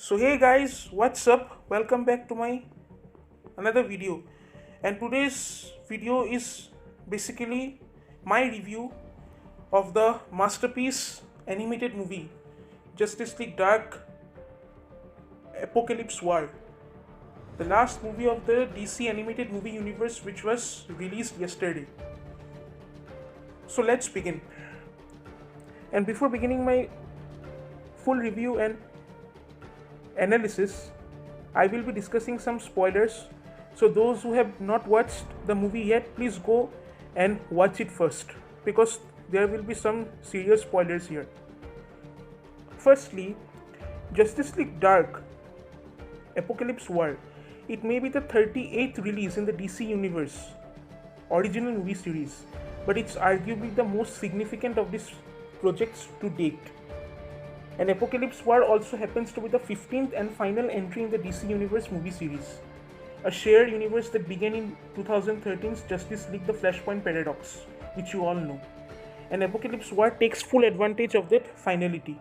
So hey guys, what's up? Welcome back to my another video. And today's video is basically my review of the masterpiece animated movie Justice League Dark Apokolips War. The last movie of the DC animated movie universe which was released yesterday. So let's begin. And before beginning my full review and analysis, I will be discussing some spoilers. So those who have not watched the movie yet, please go and watch it first because there will be some serious spoilers here. Firstly, Justice League Dark Apokolips War. It may be the 38th release in the DC Universe original movie series, but it's arguably the most significant of these projects to date. And Apokolips War also happens to be the 15th and final entry in the DC Universe movie series, a shared universe that began in 2013's Justice League The Flashpoint Paradox, which you all know. And Apokolips War takes full advantage of that finality,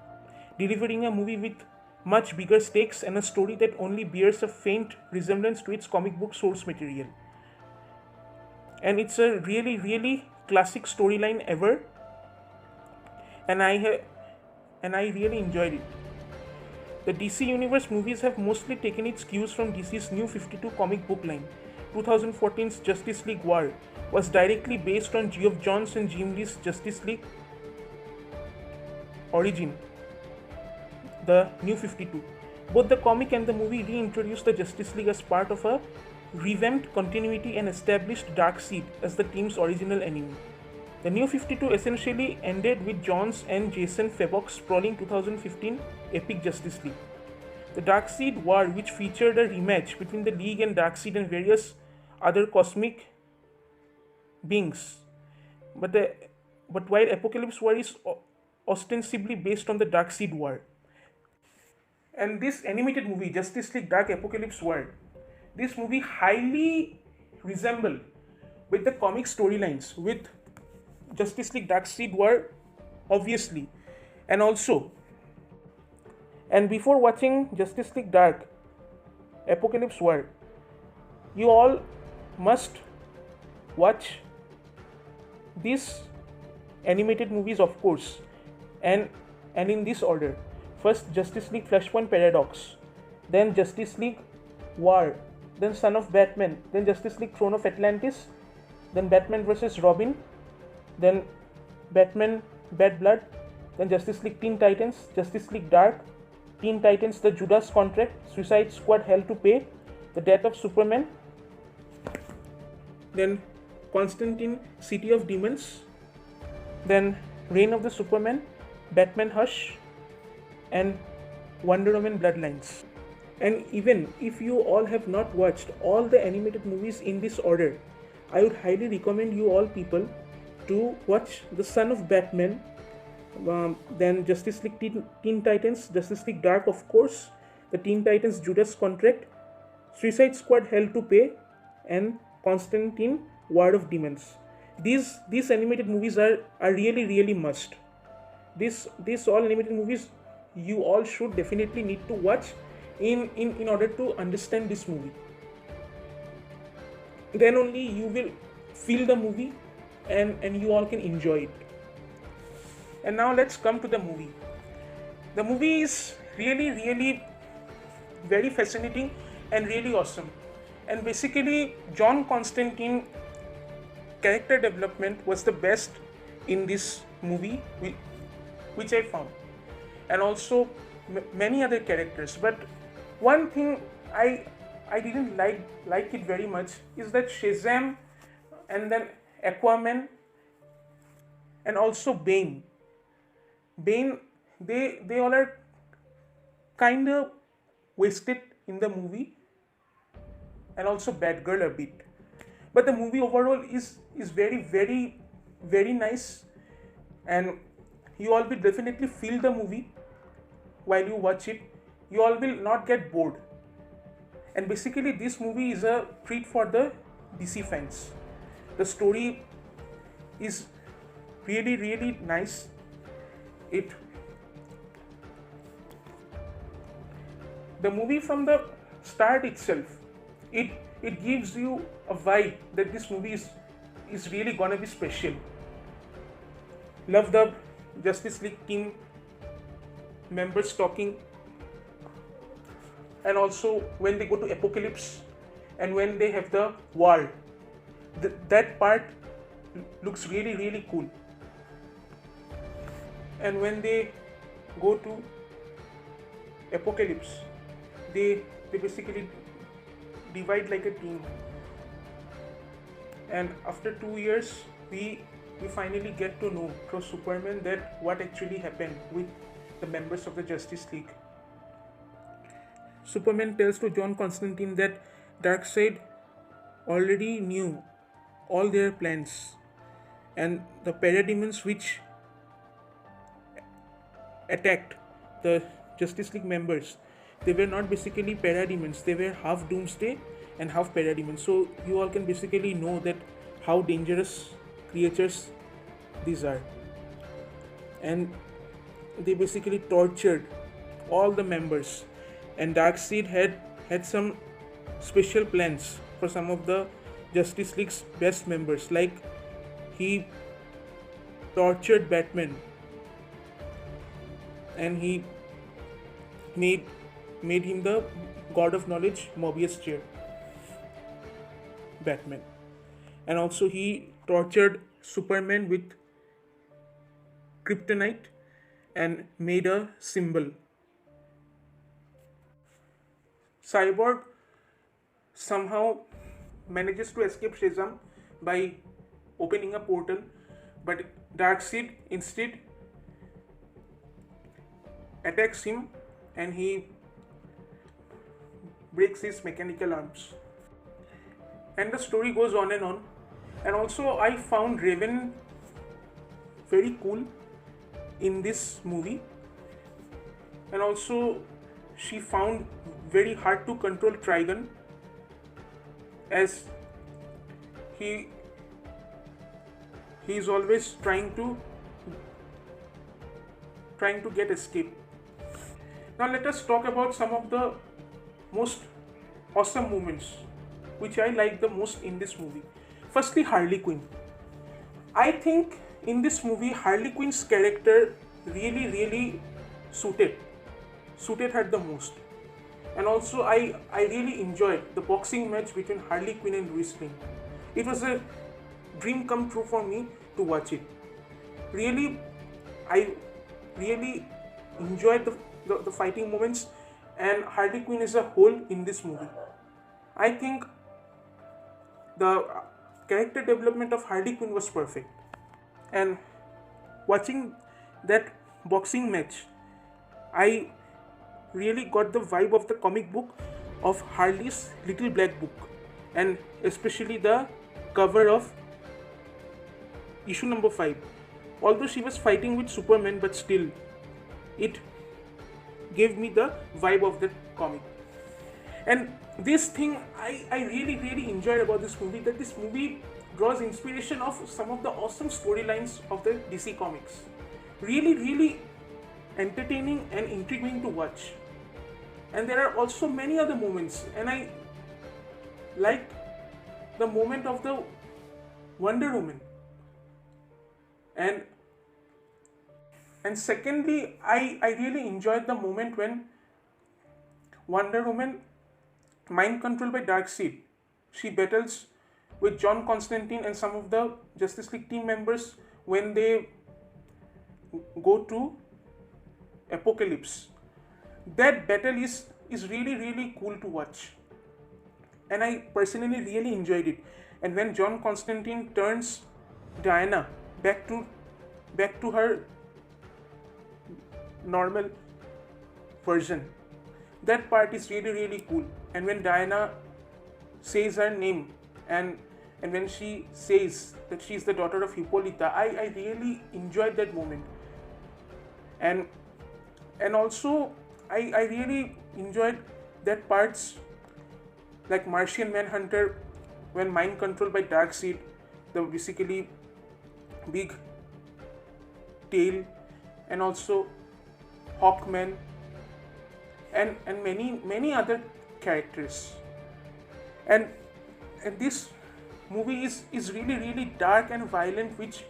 delivering a movie with much bigger stakes and a story that only bears a faint resemblance to its comic book source material. And it's a really classic storyline ever, and I really enjoyed it. The DC Universe movies have mostly taken its cues from DC's New 52 comic book line. 2014's Justice League War was directly based on Geoff Johns and Jim Lee's Justice League Origin, the New 52. Both the comic and the movie reintroduced the Justice League as part of a revamped continuity and established Darkseid as the team's original enemy. The New 52 essentially ended with Johns and Jason Fabok's sprawling 2015 epic Justice League. The Darkseid War, which featured a rematch between the League and Darkseid and various other cosmic beings. But while Apokolips War is ostensibly based on the Darkseid War. And this animated movie, Justice League Dark Apokolips War, this movie highly resemble with the comic storylines with Justice League Darkseid War, obviously, and before watching Justice League Dark Apokolips War, you all must watch these animated movies, of course, and in this order. First, Justice League Flashpoint Paradox, then Justice League War, then Son of Batman, then Justice League Throne of Atlantis, then Batman vs. Robin, then Batman Bad Blood, then Justice League Teen Titans, Justice League Dark, Teen Titans The Judas Contract, Suicide Squad Hell to Pay, The Death of Superman, then Constantine City of Demons, then Reign of the Superman, Batman Hush, and Wonder Woman Bloodlines. And even if you all have not watched all the animated movies in this order, I would highly recommend you all people to watch The Son of Batman, then Justice League Teen Titans, Justice League Dark, of course, the Teen Titans Judas Contract, Suicide Squad Hell to Pay, and Constantine War of Demons. These animated movies are really must. These all animated movies you all should definitely need to watch in order to understand this movie. Then only you will feel the movie and you all can enjoy it. And now let's come to the movie. The movie is really very fascinating and really awesome. And basically, John Constantine character development was the best in this movie, which I found, and also many other characters. But one thing I didn't like it very much is that Shazam and then Aquaman and also Bane, they all are kind of wasted in the movie, and also Batgirl a bit. But the movie overall is very nice, and you all will definitely feel the movie while you watch it. You all will not get bored. And basically this movie is a treat for the DC fans. The story is really nice. the movie from the start itself, it it gives you a vibe that this movie is really gonna be special. Love the Justice League team members talking, and also when they go to Apocalypse and when they have the war, that part looks really really cool. And when they go to Apocalypse, they basically divide like a team, and after 2 years we finally get to know through Superman that what actually happened with the members of the Justice League. Superman tells to John Constantine that Darkseid already knew all their plans, and the parademons which attacked the Justice League members, they were not basically parademons, they were half Doomsday and half parademons. So you all can basically know that how dangerous creatures these are. And they basically tortured all the members, and Darkseid had some special plans for some of the Justice League's best members, like he tortured Batman and he made him the god of knowledge Mobius chair, Batman. And also he tortured Superman with kryptonite and made a symbol. Cyborg somehow manages to escape Shazam by opening a portal, but Darkseid instead attacks him and he breaks his mechanical arms. And the story goes on and on. And also I found Raven very cool in this movie, and also she found very hard to control Trigon, as he is always trying to get escape. Now let us talk about some of the most awesome moments which I like the most in this movie. Firstly, Harley Quinn. I think in this movie Harley Quinn's character really suited her the most. And also I really enjoyed the boxing match between Harley Quinn and Lois Lane. It was a dream come true for me to watch it. Really, I really enjoyed the fighting moments, and Harley Quinn as a whole in this movie. I think the character development of Harley Quinn was perfect. And watching that boxing match, I really got the vibe of the comic book of Harley's Little Black Book, and especially the cover of issue number 5. Although she was fighting with Superman, but still it gave me the vibe of that comic. And this thing I really enjoyed about this movie, that this movie draws inspiration of some of the awesome storylines of the DC comics. Really entertaining and intriguing to watch. And there are also many other moments, and I like the moment of the Wonder Woman. And secondly, I really enjoyed the moment when Wonder Woman, mind controlled by Darkseid, she battles with John Constantine and some of the Justice League team members when they go to Apocalypse. That battle is really cool to watch, and I personally really enjoyed it. And when John Constantine turns Diana back to her normal version, that part is really cool. And when Diana says her name, and when she says that she is the daughter of Hippolyta, I really enjoyed that moment. And also I really enjoyed that parts like Martian Manhunter when mind controlled by Darkseid, the basically big tail, and also Hawkman and many other characters. And this movie is really dark and violent, which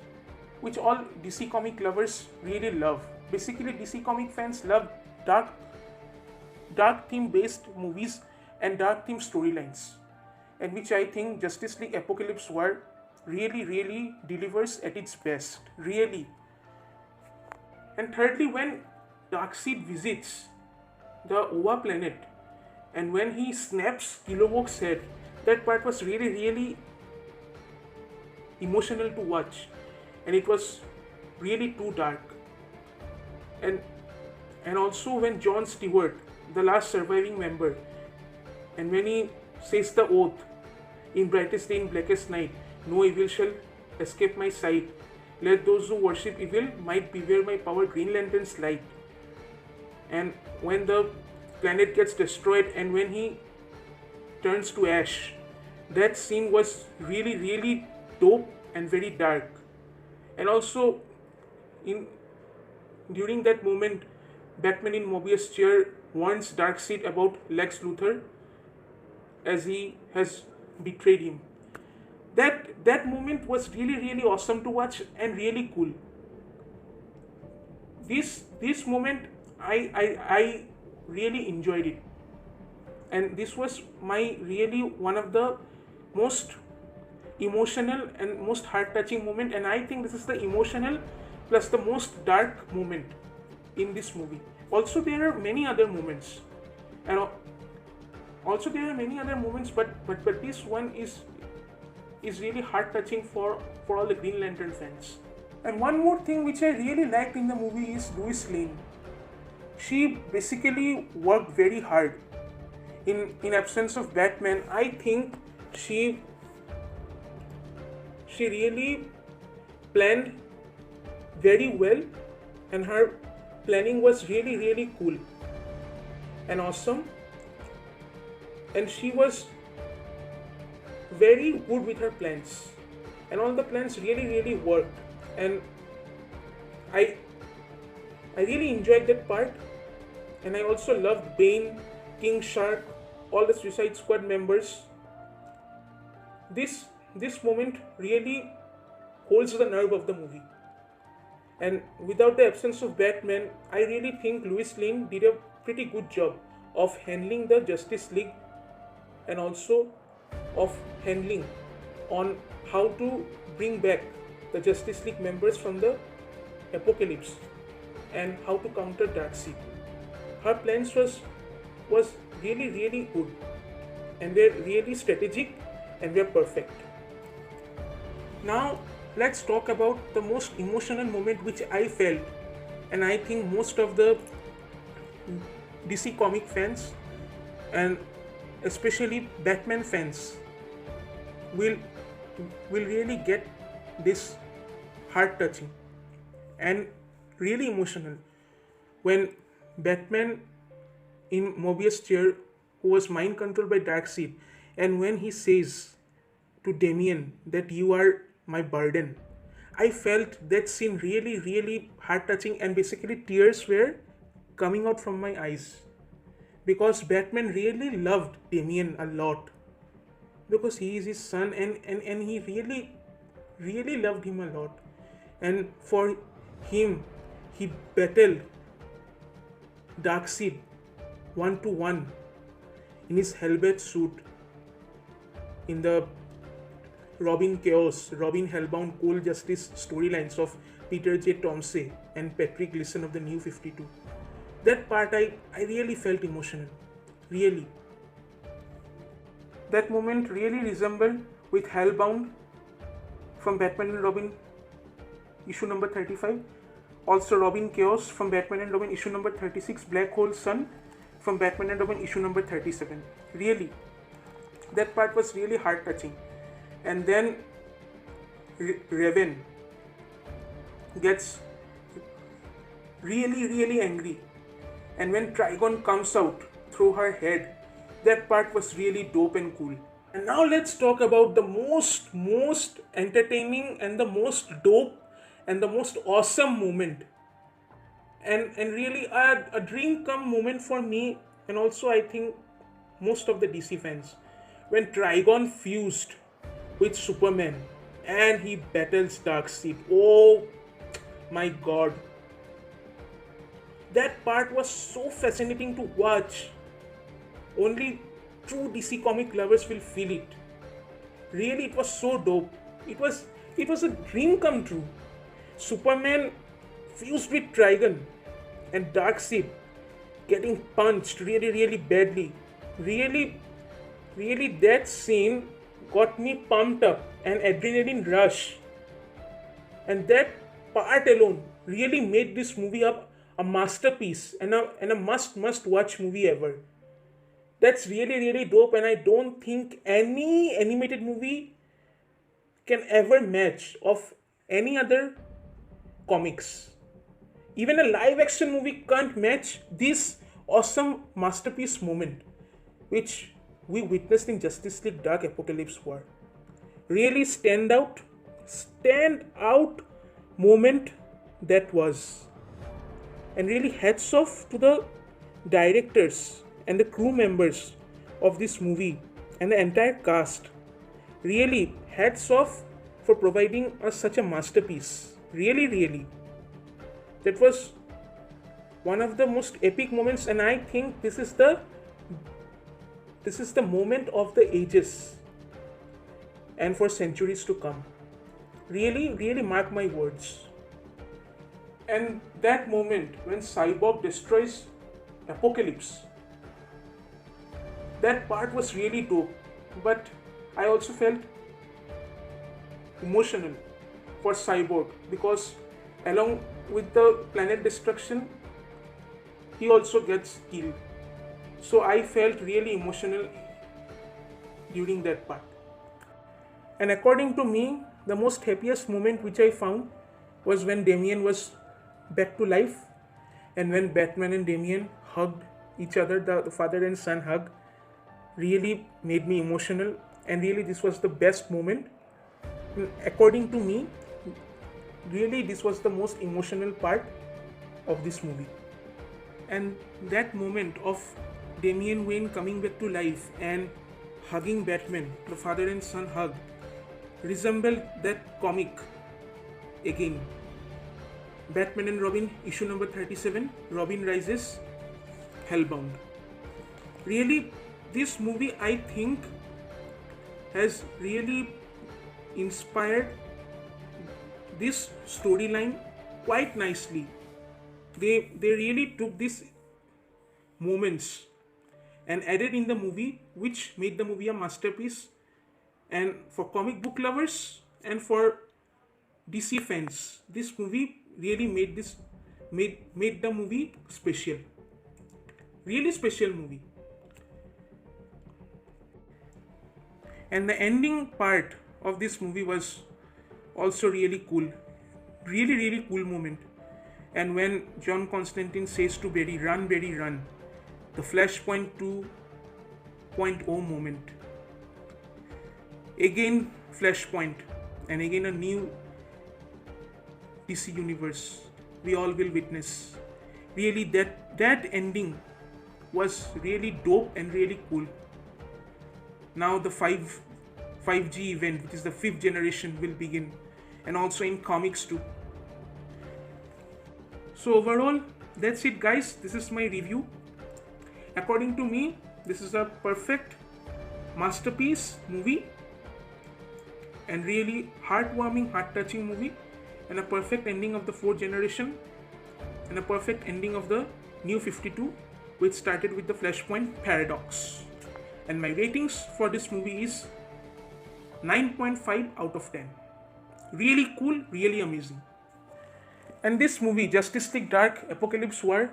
all DC comic lovers really love. Basically, DC comic fans love dark theme based movies and dark theme storylines, and which I think Justice League Apokolips War really delivers at its best, really. And thirdly, when Darkseid visits the Ova planet and when he snaps Kilowog's head, that part was really emotional to watch, and it was really too dark. And also when John Stewart, the last surviving member, and when he says the oath in Brightest Day in Blackest Night, no evil shall escape my sight, let those who worship evil might beware my power, Green Lantern's light. And when the planet gets destroyed and when he turns to ash, that scene was really dope and very dark. And also during that moment, Batman in Mobius' chair warns Darkseid about Lex Luthor as he has betrayed him. That moment was really awesome to watch and really cool. This moment I really enjoyed it, and this was my really one of the most emotional and most heart-touching moment, and I think this is the emotional plus the most dark moment in this movie. Also there are many other moments, and but this one is really heart-touching for all the Green Lantern fans. And one more thing which I really liked in the movie is Lois Lane. She basically worked very hard. In absence of Batman, I think she really planned very well, and her planning was really cool and awesome, and she was very good with her plans, and all the plans really worked, and I really enjoyed that part. And I also loved Bane, King Shark, all the Suicide Squad members. This moment really holds the nerve of the movie. And without the absence of Batman, I really think Lois Lane did a pretty good job of handling the Justice League, and also of handling on how to bring back the Justice League members from the apocalypse and how to counter Darkseid. Her plans was really good, and they're really strategic, and they're perfect. Now let's talk about the most emotional moment which I felt, and I think most of the DC comic fans and especially Batman fans will really get this heart-touching and really emotional when Batman in Mobius' chair, who was mind controlled by Darkseid, and when he says to Damian that you are my burden. I felt that scene really heart-touching, and basically tears were coming out from my eyes, because Batman really loved Damian a lot, because he is his son, and he really loved him a lot, and for him he battled Darkseid 1-to-1 in his Hellbat suit in the Robin Chaos, Robin Hellbound Cold Justice storylines of Peter J. Tomsey and Patrick Gleason of the New 52. That part I really felt emotional. Really. That moment really resembled with Hellbound from Batman and Robin issue number 35. Also Robin Chaos from Batman and Robin issue number 36. Black Hole Sun from Batman and Robin issue number 37. Really. That part was really heart-touching. And then Raven gets really angry, and when Trigon comes out through her head, that part was really dope and cool. And now let's talk about the most entertaining and the most dope and the most awesome moment, and really a dream come moment for me and also I think most of the DC fans, when Trigon fused with Superman and he battles Darkseid. Oh my god, that part was so fascinating to watch. Only true DC comic lovers will feel it. Really, it was so dope. It was a dream come true. Superman fused with Trigon and Darkseid getting punched really badly. Really, that scene got me pumped up, an adrenaline rush. And that part alone really made this movie a masterpiece and a must watch movie ever. That's really dope, and I don't think any animated movie can ever match of any other comics. Even a live action movie can't match this awesome masterpiece moment, which we witnessed in Justice League Dark Apokolips War. Really stand out moment that was. And really hats off to the directors and the crew members of this movie and the entire cast. Really hats off for providing us such a masterpiece. Really. That was one of the most epic moments, and I think this is the moment of the ages and for centuries to come. Really mark my words. And that moment when Cyborg destroys Apocalypse, that part was really dope, but I also felt emotional for Cyborg because along with the planet destruction, he also gets killed. So I felt really emotional during that part. And according to me, the most happiest moment which I found was when Damian was back to life, and when Batman and Damian hugged each other, the father and son hug really made me emotional, and really this was the best moment. According to me, really this was the most emotional part of this movie. And that moment of Damian Wayne coming back to life and hugging Batman, the father and son hug, resembled that comic again. Batman and Robin, issue number 37, Robin Rises, Hellbound. Really, this movie I think has really inspired this storyline quite nicely. They really took these moments and added in the movie, which made the movie a masterpiece. And for comic book lovers and for DC fans, this movie really made the movie special. Really special movie. And the ending part of this movie was also really cool. Really cool moment. And when John Constantine says to Barry, "Run, Barry, run," the Flashpoint 2.0 moment. Again Flashpoint, and again a new DC universe we all will witness. Really, that ending was really dope and really cool. Now the 5G event, which is the 5th generation, will begin, and also in comics too. So overall, that's it guys. This is my review. According to me, this is a perfect masterpiece movie, and really heartwarming, heart-touching movie, and a perfect ending of the 4th generation, and a perfect ending of the New 52, which started with the Flashpoint paradox. And my ratings for this movie is 9.5 out of 10. Really cool, really amazing. And this movie, Justice League Dark Apokolips War,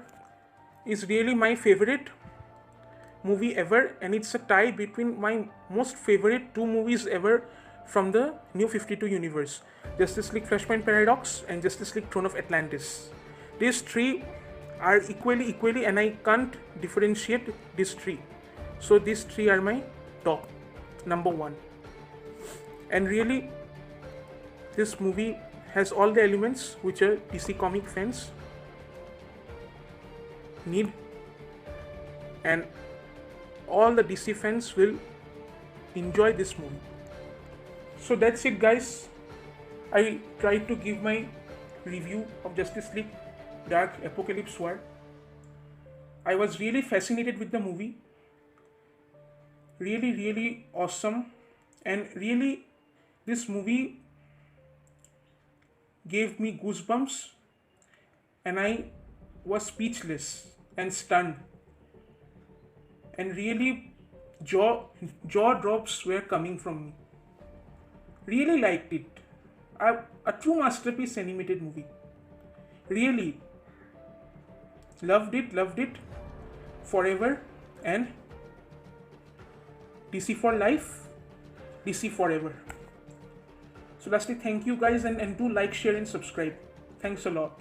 is really my favorite movie ever, and it's a tie between my most favorite 2 movies ever from the New 52 universe: Justice League Flashpoint Paradox and Justice League Throne of Atlantis. These 3 are equally, and I can't differentiate these 3. So these 3 are my top number 1. And really, this movie has all the elements which a DC comic fans need, and all the DC fans will enjoy this movie. So that's it, guys. I tried to give my review of Justice League Dark Apokolips War. I was really fascinated with the movie. Really, really awesome. And really, this movie gave me goosebumps. And I was speechless and stunned. And really, jaw drops were coming from me. Really liked it. A true masterpiece animated movie. Really loved it forever, and DC for life, DC forever. So lastly, thank you guys, and do like, share and subscribe. Thanks a lot.